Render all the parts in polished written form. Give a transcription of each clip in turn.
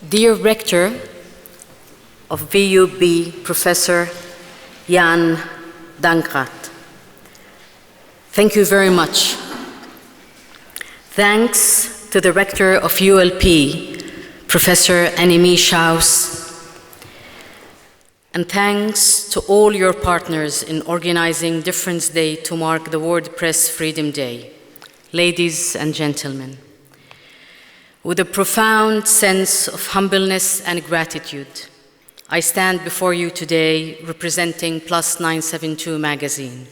Dear Rector of VUB, Professor Jan Dankrat, thank you very much. Thanks to the Rector of ULP, Professor Annemie Schaus, and thanks to all your partners in organizing Difference Day to mark the World Press Freedom Day. Ladies and gentlemen, with a profound sense of humbleness and gratitude, I stand before you today representing Plus 972 magazine,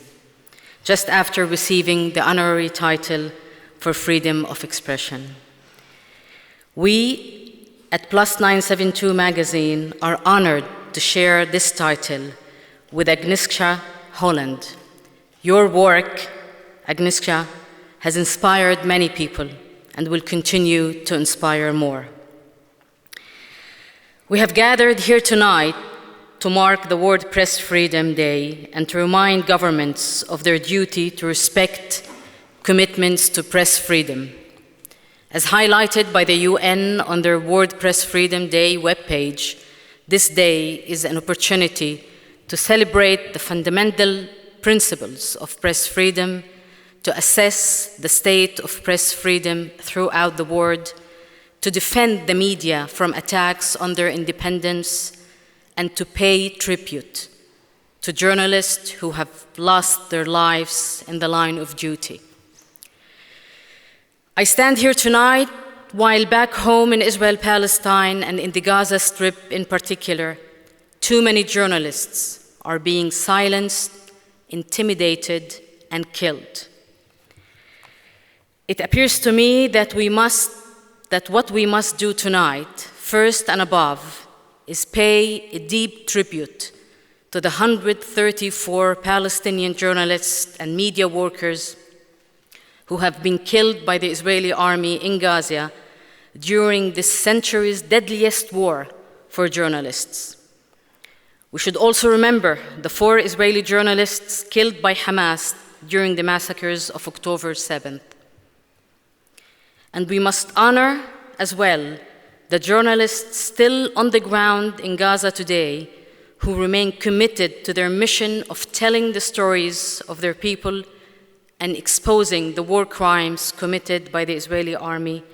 just after receiving the honorary title for freedom of expression. We at Plus 972 magazine are honored to share this title with Agnieszka Holland. Your work, Agnieszka, has inspired many people and will continue to inspire more. We have gathered here tonight to mark the World Press Freedom Day and to remind governments of their duty to respect commitments to press freedom. As highlighted by the UN on their World Press Freedom Day webpage, this day is an opportunity to celebrate the fundamental principles of press freedom, to assess the state of press freedom throughout the world, to defend the media from attacks on their independence, and to pay tribute to journalists who have lost their lives in the line of duty. I stand here tonight while back home in Israel-Palestine and in the Gaza Strip in particular, too many journalists are being silenced, intimidated, and killed. It appears to me that what we must do tonight, first and above, is pay a deep tribute to the 134 Palestinian journalists and media workers who have been killed by the Israeli army in Gaza during this century's deadliest war for journalists. We should also remember the 4 Israeli journalists killed by Hamas during the massacres of October 7th. And we must honor as well the journalists still on the ground in Gaza today who remain committed to their mission of telling the stories of their people and exposing the war crimes committed by the Israeli army,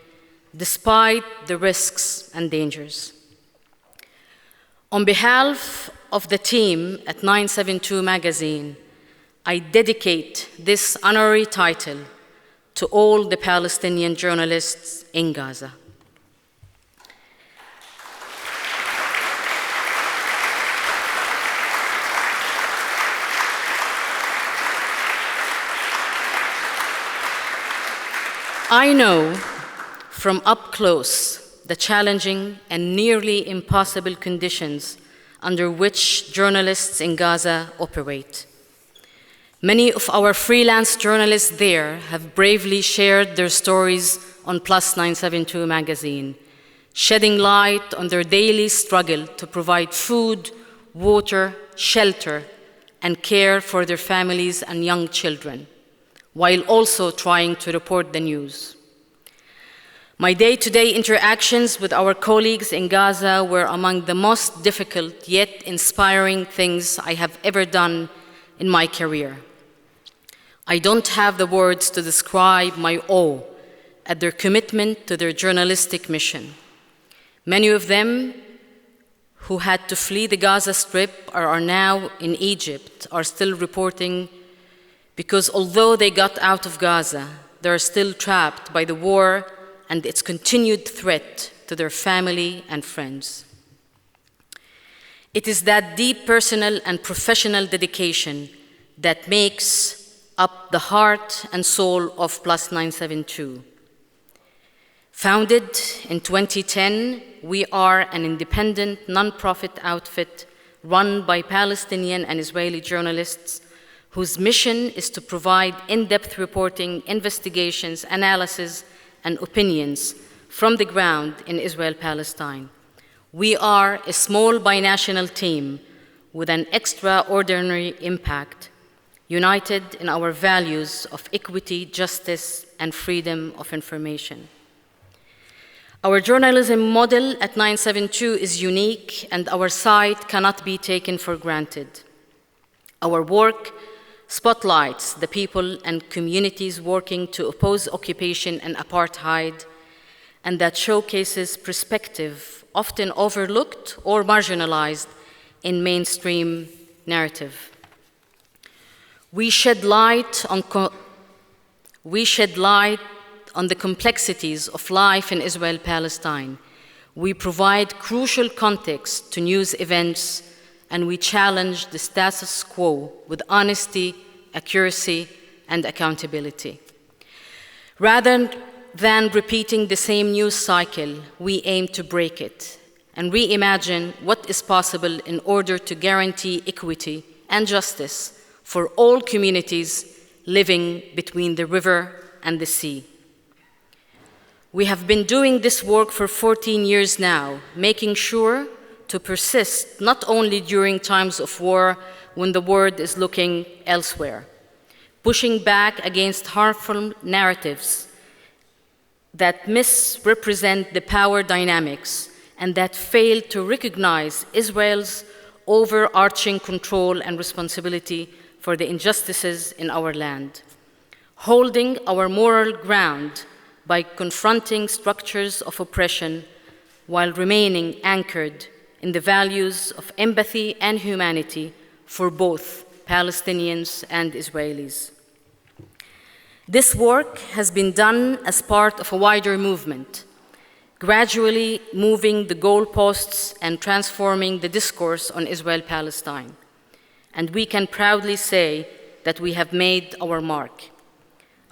despite the risks and dangers. On behalf of the team at 972 magazine, I dedicate this honorary title to all the Palestinian journalists in Gaza. I know from up close the challenging and nearly impossible conditions under which journalists in Gaza operate. Many of our freelance journalists there have bravely shared their stories on Plus 972 magazine, shedding light on their daily struggle to provide food, water, shelter, and care for their families and young children, while also trying to report the news. My day-to-day interactions with our colleagues in Gaza were among the most difficult yet inspiring things I have ever done in my career. I don't have the words to describe my awe at their commitment to their journalistic mission. Many of them who had to flee the Gaza Strip or are now in Egypt are still reporting because although they got out of Gaza, they are still trapped by the war and its continued threat to their family and friends. It is that deep personal and professional dedication that makes up the heart and soul of Plus 972. Founded in 2010, we are an independent, non-profit outfit run by Palestinian and Israeli journalists whose mission is to provide in-depth reporting, investigations, analysis, and opinions from the ground in Israel-Palestine. We are a small binational team with an extraordinary impact, united in our values of equity, justice, and freedom of information. Our journalism model at 972 is unique, and our site cannot be taken for granted. Our work spotlights the people and communities working to oppose occupation and apartheid, and that showcases perspective often overlooked or marginalized in mainstream narrative. We shed light on the complexities of life in Israel-Palestine. We provide crucial context to news events, and we challenge the status quo with honesty, accuracy, and accountability. Rather than repeating the same news cycle, we aim to break it and reimagine what is possible in order to guarantee equity and justice for all communities living between the river and the sea. We have been doing this work for 14 years now, making sure to persist not only during times of war when the world is looking elsewhere, pushing back against harmful narratives that misrepresent the power dynamics and that fail to recognize Israel's overarching control and responsibility for the injustices in our land, holding our moral ground by confronting structures of oppression while remaining anchored in the values of empathy and humanity for both Palestinians and Israelis. This work has been done as part of a wider movement, gradually moving the goalposts and transforming the discourse on Israel-Palestine. And we can proudly say that we have made our mark.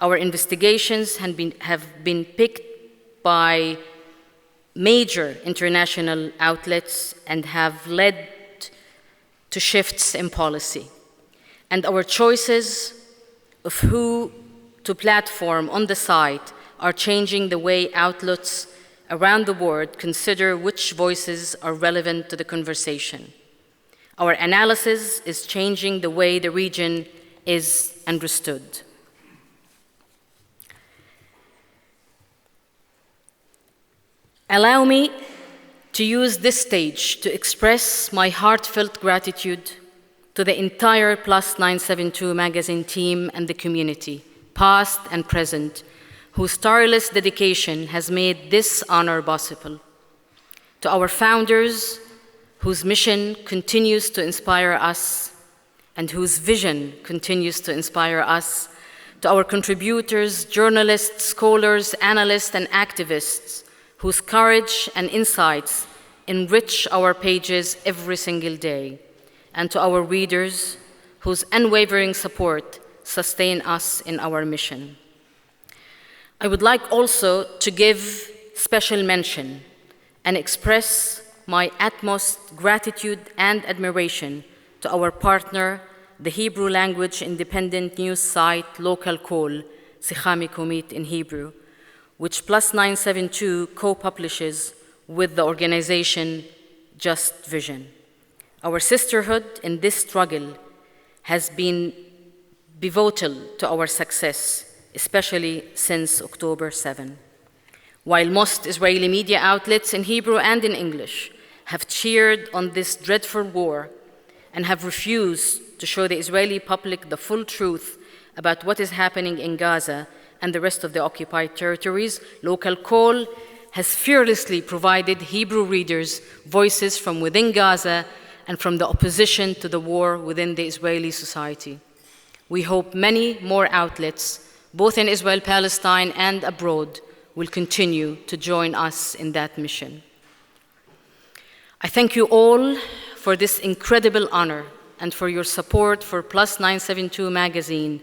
Our investigations have been picked by major international outlets and have led to shifts in policy. And our choices of who to platform on the site are changing the way outlets around the world consider which voices are relevant to the conversation. Our analysis is changing the way the region is understood. Allow me to use this stage to express my heartfelt gratitude to the entire Plus 972 magazine team and the community, past and present, whose tireless dedication has made this honor possible. To our founders, whose mission continues to inspire us and whose vision continues to inspire us. To our contributors, journalists, scholars, analysts, and activists, whose courage and insights enrich our pages every single day. And to our readers, whose unwavering support sustain us in our mission. I would like also to give special mention and express my utmost gratitude and admiration to our partner, the Hebrew language independent news site Local Call, Sichami Komit in Hebrew, which Plus 972 co-publishes with the organization Just Vision. Our sisterhood in this struggle has been pivotal to our success, especially since October 7. While most Israeli media outlets in Hebrew and in English have cheered on this dreadful war and have refused to show the Israeli public the full truth about what is happening in Gaza and the rest of the occupied territories, Local Call has fearlessly provided Hebrew readers voices from within Gaza and from the opposition to the war within the Israeli society. We hope many more outlets, both in Israel-Palestine and abroad, will continue to join us in that mission. I thank you all for this incredible honor and for your support for Plus 972 magazine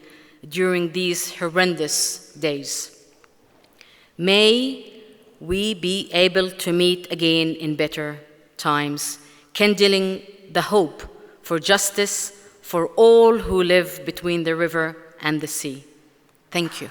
during these horrendous days. May we be able to meet again in better times, kindling the hope for justice for all who live between the river and the sea. Thank you.